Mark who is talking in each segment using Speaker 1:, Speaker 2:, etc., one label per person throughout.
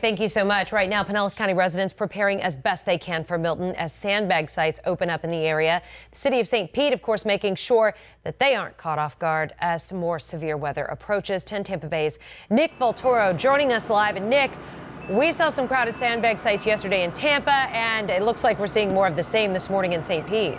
Speaker 1: thank you so much. Right now, Pinellas County residents preparing as best they can for Milton as sandbag sites open up in the area. The city of St. Pete, of course, making sure that they aren't caught off guard as some more severe weather approaches. 10 Tampa Bay's Nick Voltoro joining us live. And Nick, we saw some crowded sandbag sites yesterday in Tampa, and it looks like we're seeing more of the same this morning in St. Pete.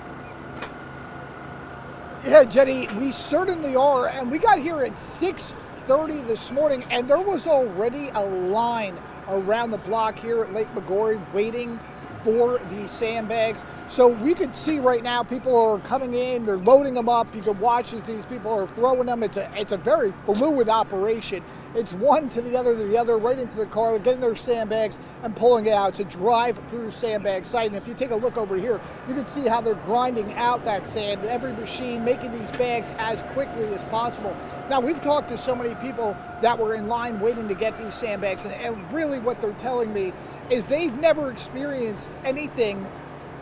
Speaker 2: Yeah, Jenny, we certainly are. And we got here at 6:30 this morning, and there was already a line around the block here at Lake Maggiore waiting for these sandbags. So we could see right now people are coming in, they're loading them up. You can watch as these people are throwing them. It's a very fluid operation. It's one to the other, right into the car, getting their sandbags and pulling it out. It's a drive-through sandbag site. And if you take a look over here, you can see how they're grinding out that sand, every machine, making these bags as quickly as possible. Now, we've talked to so many people that were in line waiting to get these sandbags, and really what they're telling me is they've never experienced anything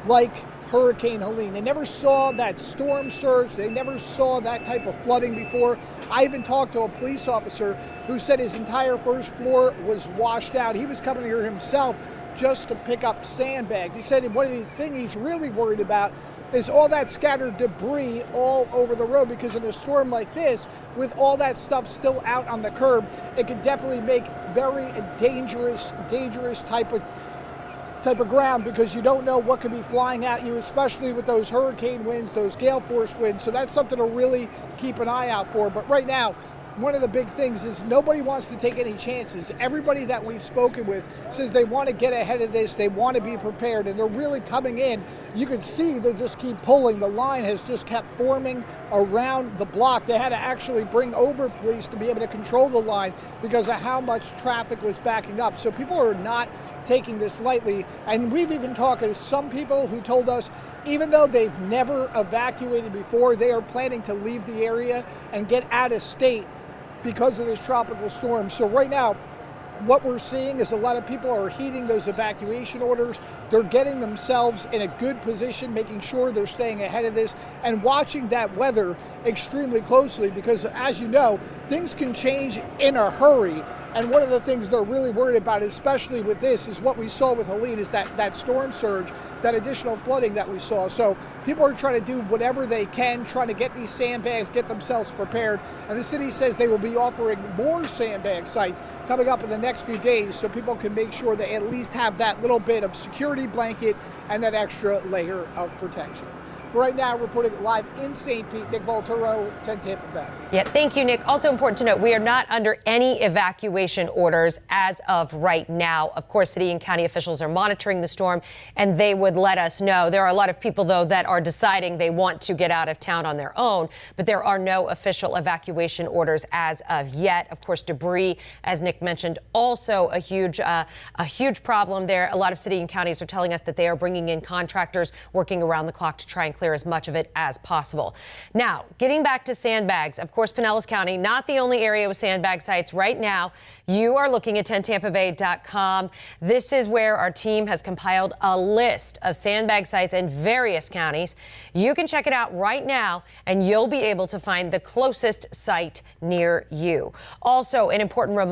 Speaker 2: like Hurricane Helene. They never saw that storm surge. They never saw that type of flooding before. I even talked to a police officer who said his entire first floor was washed out. He was coming here himself just to pick up sandbags. He said one of the things he's really worried about is all that scattered debris all over the road, because in a storm like this, with all that stuff still out on the curb, it could definitely make very dangerous type of ground, because you don't know what could be flying at you, especially with those hurricane winds, those gale force winds. So that's something to really keep an eye out for. But right now, one of the big things is nobody wants to take any chances. Everybody that we've spoken with says they want to get ahead of this, they want to be prepared, and they're really coming in. You can see they just keep pulling. The line has just kept forming around the block. They had to actually bring over police to be able to control the line because of how much traffic was backing up. So people are not taking this lightly, and we've even talked to some people who told us even though they've never evacuated before, they are planning to leave the area and get out of state because of this tropical storm. So right now, what we're seeing is a lot of people are heeding those evacuation orders. They're getting themselves in a good position, making sure they're staying ahead of this and watching that weather extremely closely, because as you know, things can change in a hurry. And one of the things they're really worried about, especially with this, is what we saw with Helene, is that storm surge, that additional flooding that we saw. So people are trying to do whatever they can, trying to get these sandbags, get themselves prepared. And the city says they will be offering more sandbag sites coming up in the next few days, so people can make sure they at least have that little bit of security blanket and that extra layer of protection. Right now, reporting live in St. Pete, Nick Voltoro, 10 Tampa Bay.
Speaker 1: Yeah, thank you, Nick. Also important to note, we are not under any evacuation orders as of right now. Of course, city and county officials are monitoring the storm, and they would let us know. There are a lot of people, though, that are deciding they want to get out of town on their own, but there are no official evacuation orders as of yet. Of course, debris, as Nick mentioned, also a huge problem there. A lot of city and counties are telling us that they are bringing in contractors working around the clock to try and clear as much of it as possible. Now, getting back to sandbags, of course, Pinellas County, not the only area with sandbag sites right now. You are looking at 10tampabay.com. This is where our team has compiled a list of sandbag sites in various counties. You can check it out right now, and you'll be able to find the closest site near you. Also, an important reminder.